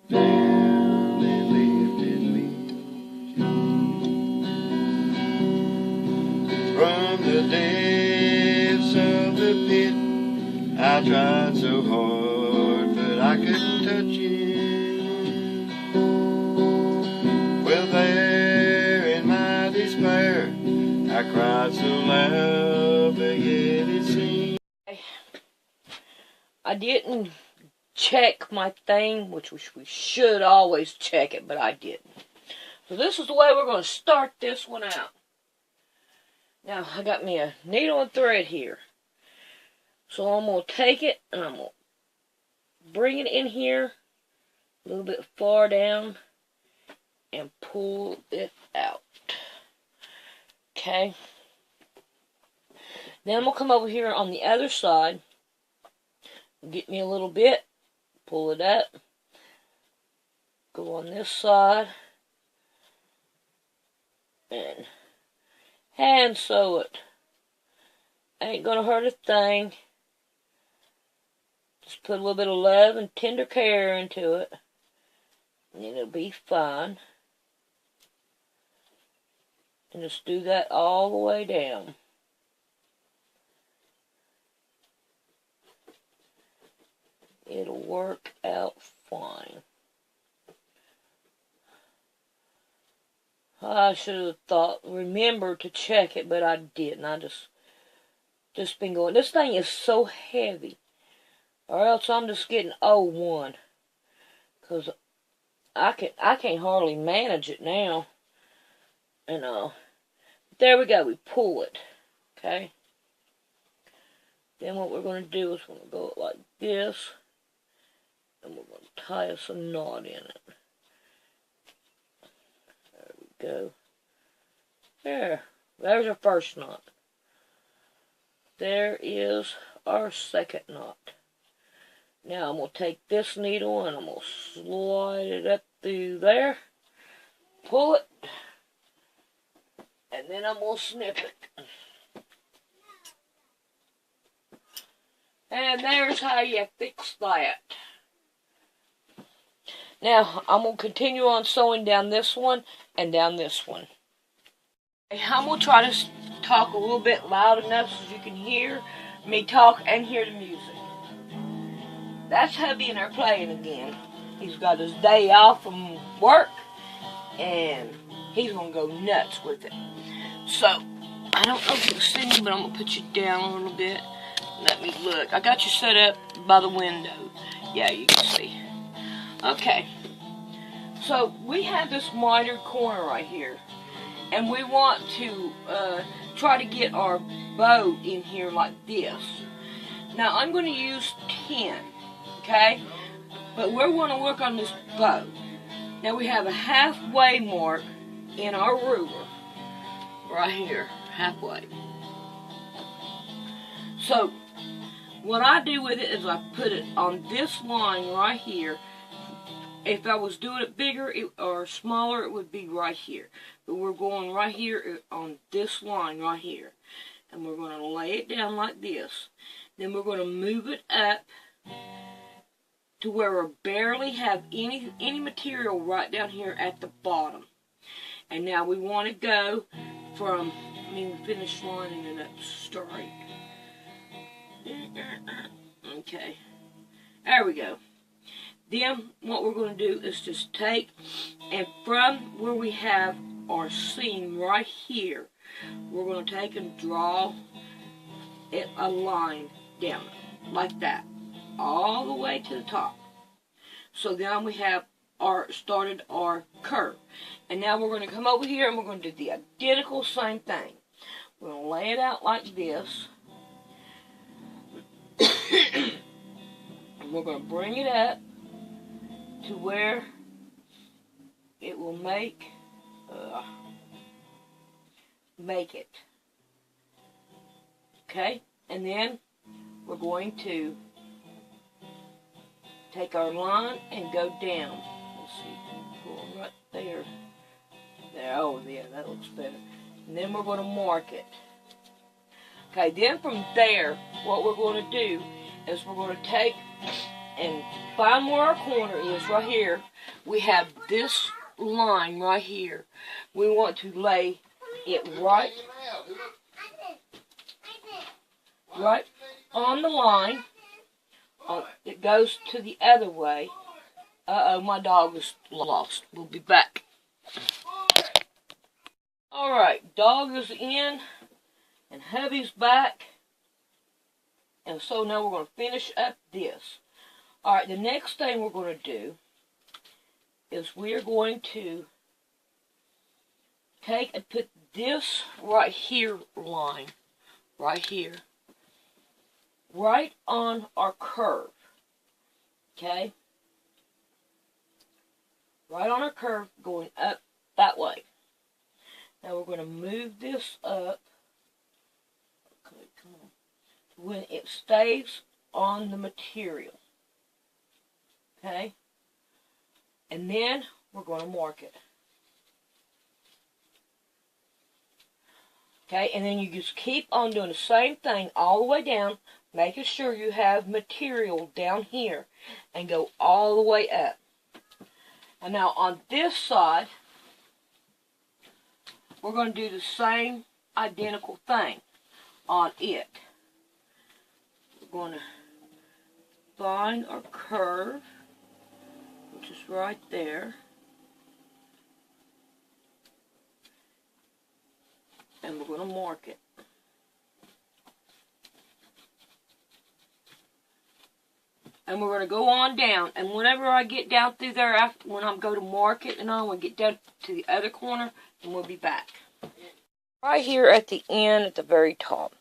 barely lifted me. From the depths of the pit, I tried so hard, but I couldn't touch it. Well, there in my despair, I cried so loud, but yet it seemed I didn't check my thing, which we should always check it, but I didn't. So this is the way we're going to start this one out. Now, I got me a needle and thread here. So I'm going to take it, and I'm going to bring it in here, a little bit far down, and pull it out. Okay. Then I'm going to come over here on the other side, get me a little bit, pull it up, go on this side, and hand sew it. Ain't gonna hurt a thing. Just put a little bit of love and tender care into it, and it'll be fine. And just do that all the way down. It'll work out fine. I should have remembered to check it, but I didn't. I just been going. This thing is so heavy, or else I'm just getting O1, cause I can't hardly manage it now. And there we go. We pull it, okay. Then what we're going to do is we're going to go like this. And we're going to tie us a knot in it. There we go. There's our first knot. There is our second knot. Now I'm going to take this needle and I'm going to slide it up through there. Pull it. And then I'm going to snip it. And there's how you fix that. Now, I'm going to continue on sewing down this one and down this one. I'm going to try to talk a little bit loud enough so you can hear me talk and hear the music. That's hubby in there playing again. He's got his day off from work, and he's going to go nuts with it. So, I don't know if you can see me, but I'm going to put you down a little bit. Let me look. I got you set up by the window. Yeah, you can see. Okay, so we have this mitered corner right here, and we want to try to get our bow in here like this. Now I'm going to use 10, okay, but we're going to work on this bow. Now we have a halfway mark in our ruler, right here, halfway. So what I do with it is I put it on this line right here. If I was doing it bigger or smaller, it would be right here. But we're going right here on this line right here. And we're going to lay it down like this. Then we're going to move it up to where we barely have any material right down here at the bottom. And now we want to go from, we finish lining it up straight. Okay. There we go. Then what we're going to do is just take, and from where we have our seam right here, we're going to take and draw a line down like that, all the way to the top. So now we have started our curve. And now we're going to come over here and we're going to do the identical same thing. We're going to lay it out like this. And we're going to bring it up to where it will make it. Okay? And then we're going to take our line and go down. Let's see, pull right there. There, oh yeah, that looks better. And then we're going to mark it. Okay, then from there, what we're going to do is we're going to take and find where our corner is right here. We have this line right here. We want to lay it right on the line. It goes to the other way. Uh-oh, my dog is lost. We'll be back. Alright, dog is in, and hubby's back. And so now we're going to finish up this. Alright, the next thing we're going to do is we're going to take and put this right here line, right here, right on our curve. Okay? Right on our curve, going up that way. Now we're going to move this up. Okay, come on. When it stays on the material. Okay? And then we're going to mark it. Okay, and then you just keep on doing the same thing all the way down, making sure you have material down here, and go all the way up. And now on this side, we're going to do the same identical thing on it. We're going to find our curve, which is right there. And we're going to mark it. And we're going to go on down. And whenever I get down through there, when I'm going to mark it, and I'm going to get down to the other corner, and we'll be back. Right here at the end, at the very top.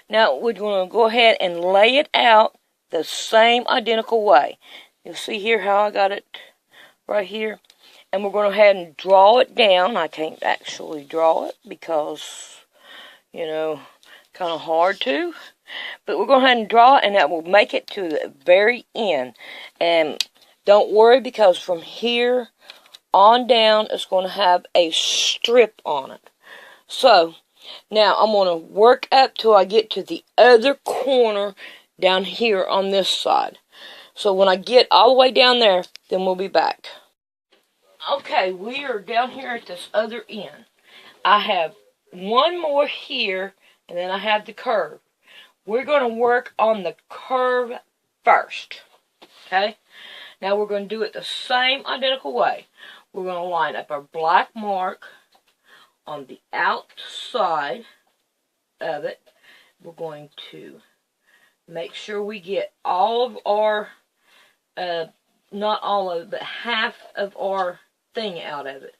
Now, we're going to go ahead and lay it out the same identical way. You'll see here how I got it right here. And we're going to go ahead and draw it down. I can't actually draw it because, you know, kind of hard to. But we're going to go ahead and draw it, and that will make it to the very end. And don't worry, because from here on down, it's going to have a strip on it. So, now I'm going to work up till I get to the other corner down here on this side. So when I get all the way down there, then we'll be back. Okay, we are down here at this other end. I have one more here, and then I have the curve. We're going to work on the curve first. Okay? Now we're going to do it the same identical way. We're going to line up our black mark on the outside of it. We're going to make sure we get all of our, not all of it, but half of our thing out of it.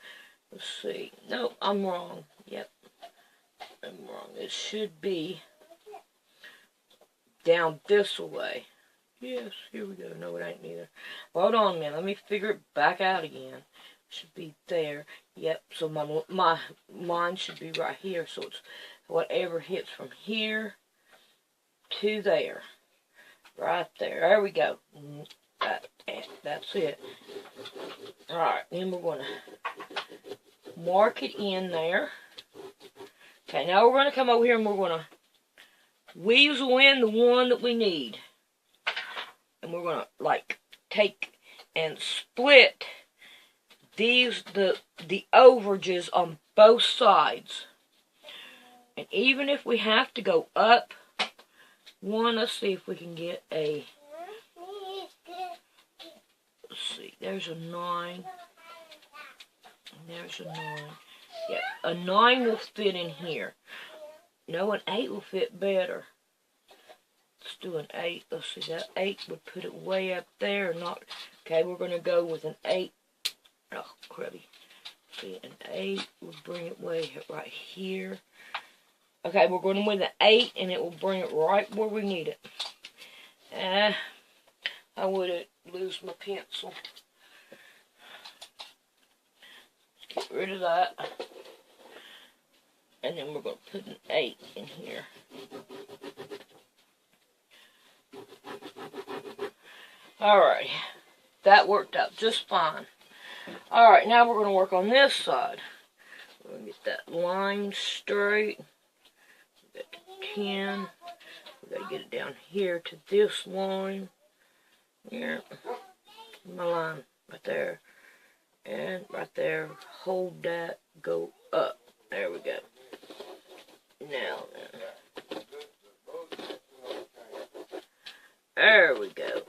Let's see. No, I'm wrong. Yep. I'm wrong. It should be down this way. Yes, here we go. No, it ain't neither. Hold on a minute. Let me figure it back out again. Should be there. Yep, so mine should be right here. So it's whatever hits from here to there. Right there. There we go. That's it. Alright, then we're going to mark it in there. Okay, now we're going to come over here and we're going to weasel in the one that we need. And we're going to, like, take and split these, the overages on both sides. And even if we have to go up one, let's see if we can get a, let's see, there's a 9. There's a 9. Yeah, a 9 will fit in here. No, an 8 will fit better. Let's do an 8. Let's see, that 8 would put it way up there. Not, okay, we're going to go with an 8. Oh, cruddy. See, an 8 will bring it way right here. Okay, we're going with an 8, and it will bring it right where we need it. I would lose my pencil. Let's get rid of that. And then we're going to put an 8 in here. Alright, that worked out just fine. Alright, now we're going to work on this side. We're going to get that line straight. We got to 10. We got to get it down here to this line. Here, my line right there, and right there. Hold that, go up. There we go. Now then, there we go.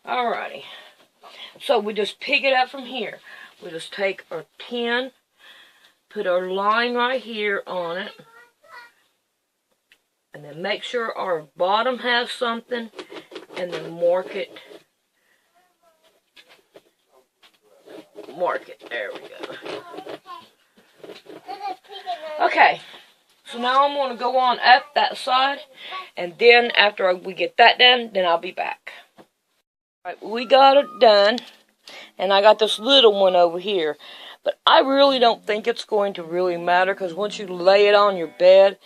Alrighty. So we just pick it up from here. We just take our pin, put our line right here on it, and then make sure our bottom has something, and then mark it. Mark it. There we go. Okay. So now I'm going to go on up that side, and then after we get that done, then I'll be back. Alright, we got it done, and I got this little one over here. But I really don't think it's going to really matter, because once you lay it on your bed,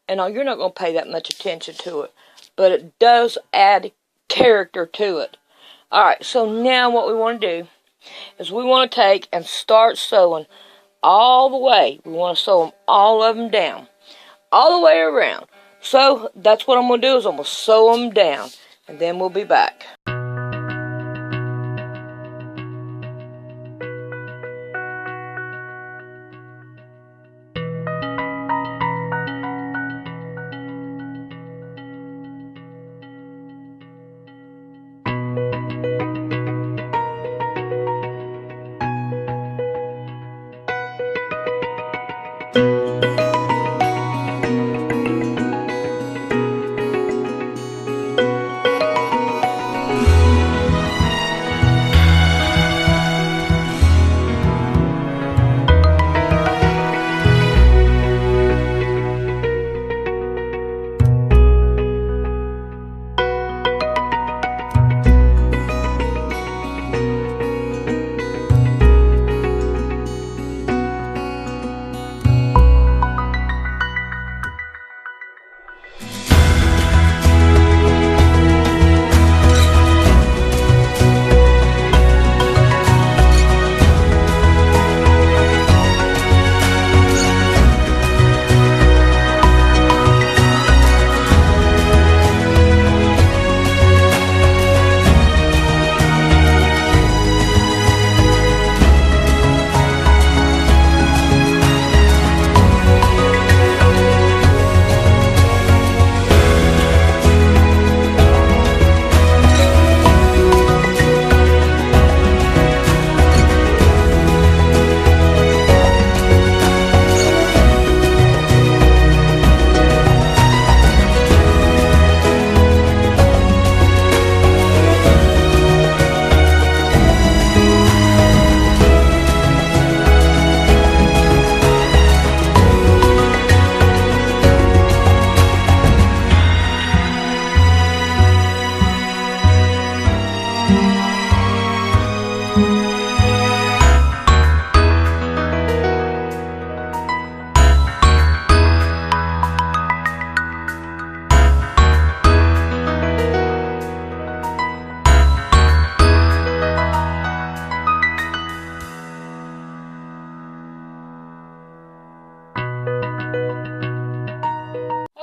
and you're not going to pay that much attention to it. But it does add character to it. Alright, so now what we want to do is we want to take and start sewing all the way. We want to sew them, all of them down, all the way around. So that's what I'm going to do, is I'm going to sew them down, and then we'll be back.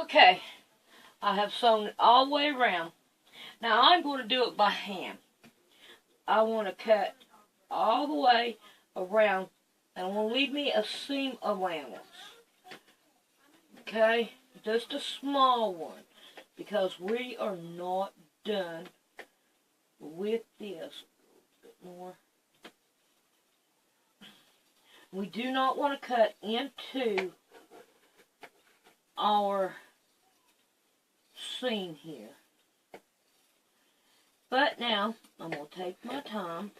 Okay, I have sewn it all the way around. Now I'm going to do it by hand. I want to cut all the way around, and I want to leave me a seam allowance. Okay, just a small one, because we are not done with this. A bit more. We do not want to cut into our seam here. But now, I'm going to take my time,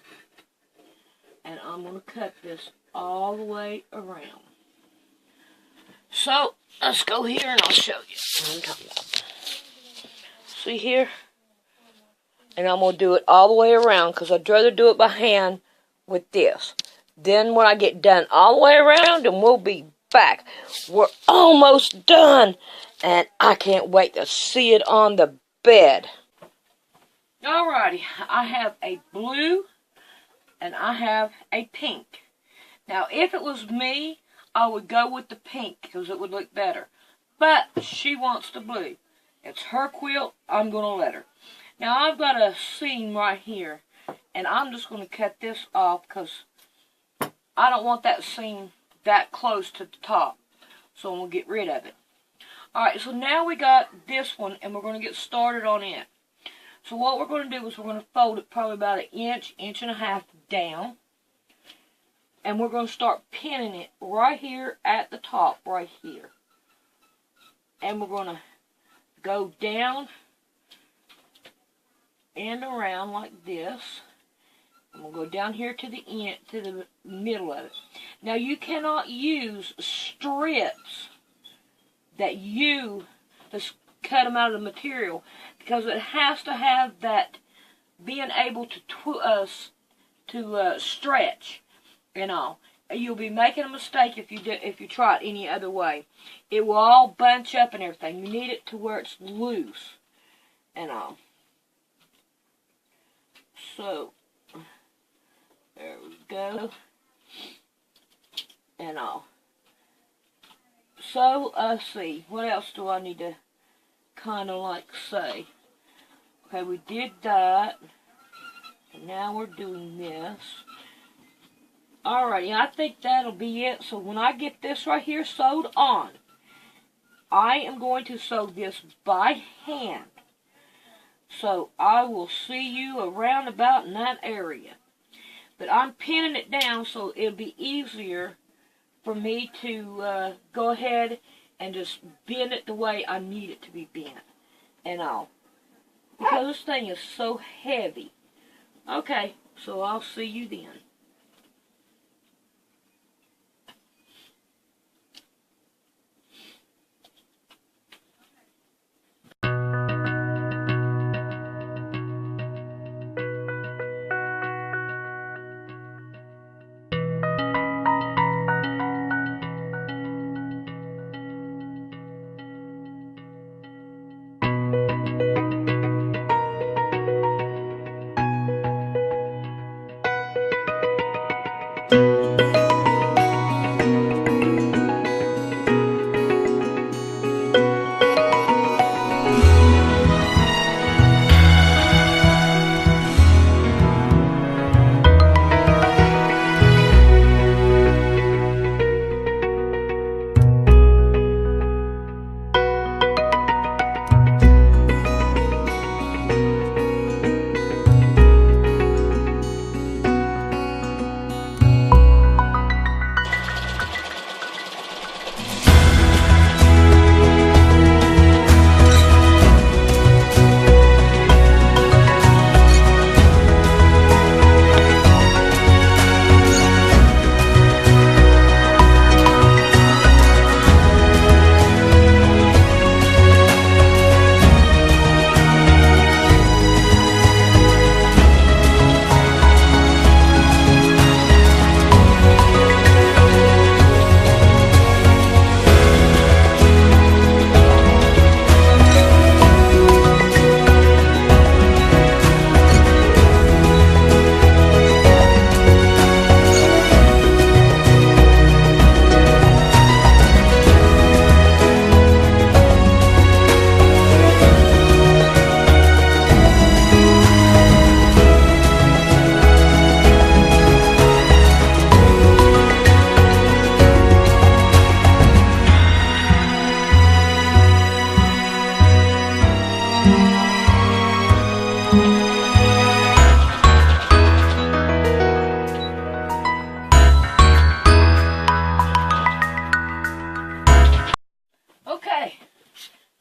and I'm going to cut this all the way around. So, let's go here and I'll show you what I'm talking about. See here? And I'm going to do it all the way around, because I'd rather do it by hand with this. Then when I get done all the way around, and we'll be back. We're almost done, and I can't wait to see it on the bed. Alrighty, I have a blue and I have a pink. Now, if it was me, I would go with the pink because it would look better. But she wants the blue. It's her quilt. I'm going to let her. Now I've got a seam right here, and I'm just going to cut this off because I don't want that seam that close to the top. So I'm going to get rid of it. Alright, so now we got this one, and we're going to get started on it. So what we're going to do is we're going to fold it probably about an inch, inch and a half down. And we're going to start pinning it right here at the top, right here. And we're going to go down and around like this. And we'll go down here to the end, to the middle of it. Now you cannot use strips that you just cut them out of the material, because it has to have that being able to stretch and all. You'll be making a mistake if you try it any other way. It will all bunch up and everything. You need it to where it's loose and all. So there we go and all. So let's see, what else do I need to kind of like say? Okay, we did that, and now we're doing this. Alrighty, I think that'll be it. So when I get this right here sewed on, I am going to sew this by hand. So I will see you around about in that area. But I'm pinning it down so it'll be easier for me to go ahead and just bend it the way I need it to be bent and all. Because this thing is so heavy. Okay, so I'll see you then.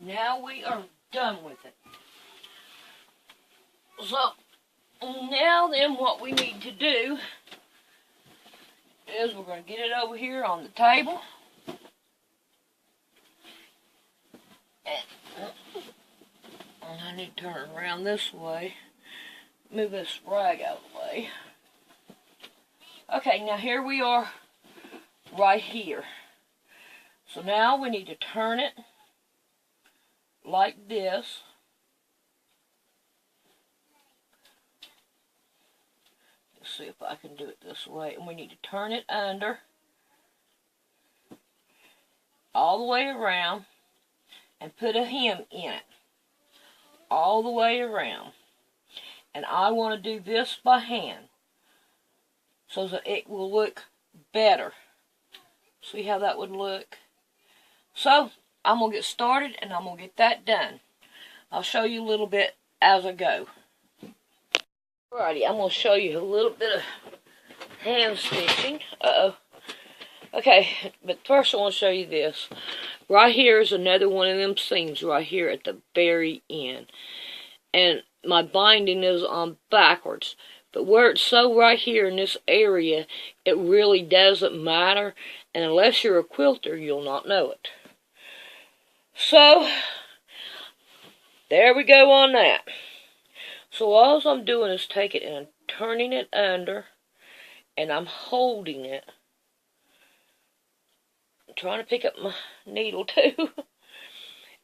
Now we are done with it. So, now then what we need to do is we're going to get it over here on the table. And I need to turn it around this way. Move this rag out of the way. Okay, now here we are right here. So now we need to turn it like this. Let's see if I can do it this way. And we need to turn it under all the way around and put a hem in it all the way around. And I want to do this by hand so that it will look better. See how that would look? So, I'm going to get started and I'm going to get that done. I'll show you a little bit as I go. Alrighty, I'm going to show you a little bit of hand stitching. Okay, but first I want to show you this. Right here is another one of them seams right here at the very end. And my binding is on backwards. But where it's so right here in this area, it really doesn't matter. And unless you're a quilter, you'll not know it. So, there we go on that. So all I'm doing is taking it and turning it under. And I'm holding it. I'm trying to pick up my needle too.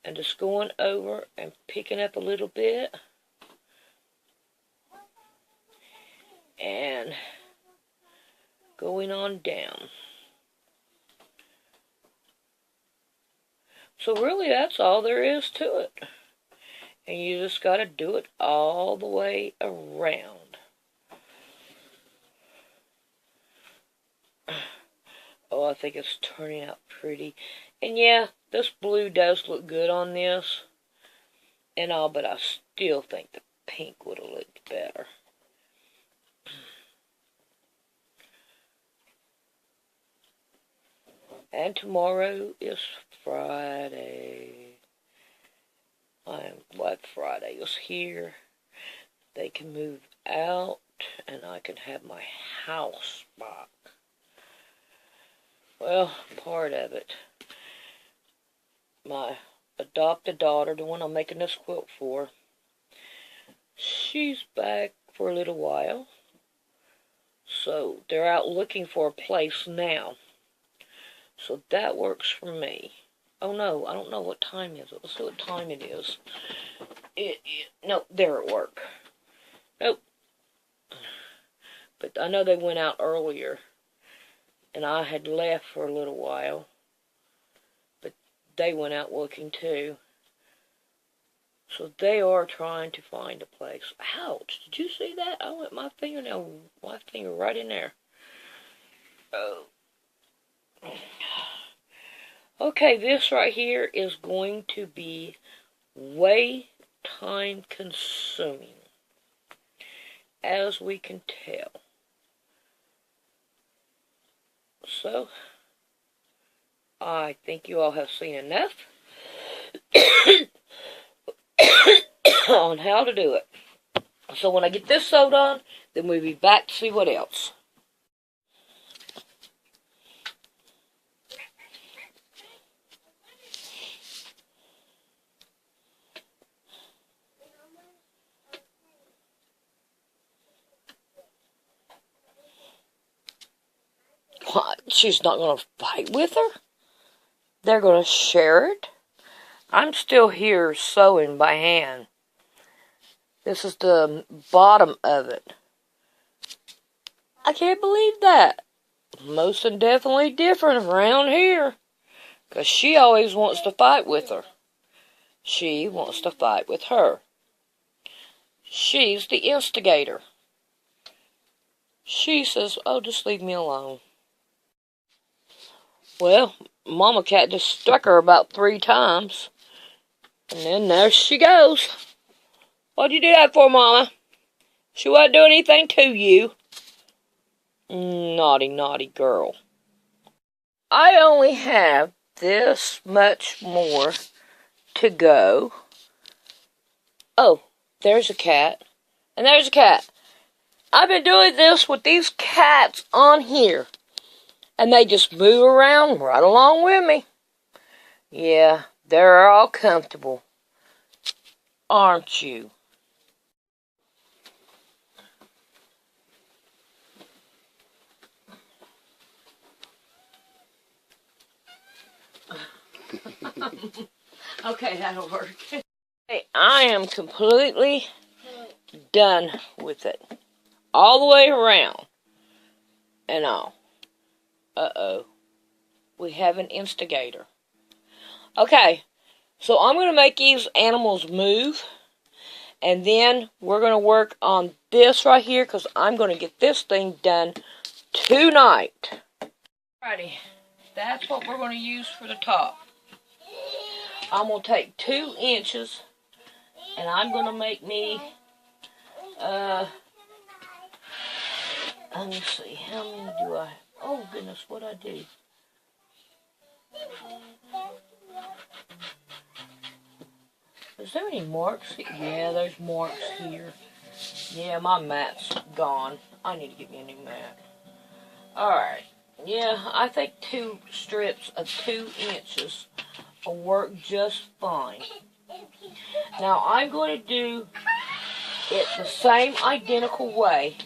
And just going over and picking up a little bit. And going on down. So really that's all there is to it. And you just got to do it all the way around. Oh, I think it's turning out pretty. And yeah, this blue does look good on this. And all, but I still think the pink would have looked better. And tomorrow is Friday. I'm glad Friday is here. They can move out and I can have my house back. Well, part of it. My adopted daughter, the one I'm making this quilt for, she's back for a little while. So they're out looking for a place now. So that works for me. Oh no, I don't know what time is it. Let's see what time it is. No, they're at work. Nope. But I know they went out earlier. And I had left for a little while. But they went out looking too. So they are trying to find a place. Ouch, did you see that? I went my finger right in there. Oh. Okay, this right here is going to be way time consuming, as we can tell. So, I think you all have seen enough on how to do it. So when I get this sewed on, then we'll be back to see what else. What? She's not going to fight with her? They're going to share it? I'm still here sewing by hand. This is the bottom of it. I can't believe that. Most definitely different around here. Because she always wants to fight with her. She wants to fight with her. She's the instigator. She says, oh, just leave me alone. Well, Mama Cat just struck her about 3 times. And then there she goes. What'd you do that for, Mama? She wasn't doing anything to you. Naughty, naughty girl. I only have this much more to go. Oh, there's a cat. And there's a cat. I've been doing this with these cats on here. And they just move around right along with me. Yeah, they're all comfortable. Aren't you? Okay, that'll work. Hey, I am completely done with it. All the way around. And all. Uh-oh. We have an instigator. Okay. So I'm going to make these animals move. And then we're going to work on this right here because I'm going to get this thing done tonight. Alrighty, that's what we're going to use for the top. I'm going to take 2 inches and I'm going to make me, let me see, how many do I, oh goodness, what'd I do? Is there any marks? Yeah, there's marks here. Yeah, my mat's gone. I need to get me a new mat. Alright. Yeah, I think 2 strips of 2 inches will work just fine. Now, I'm going to do it the same identical way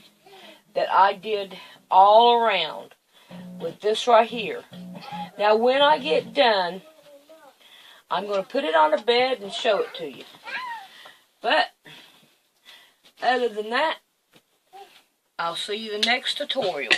that I did all around with this right here. Now, when I get done, I'm going to put it on the bed and show it to you. But, other than that, I'll see you the next tutorial.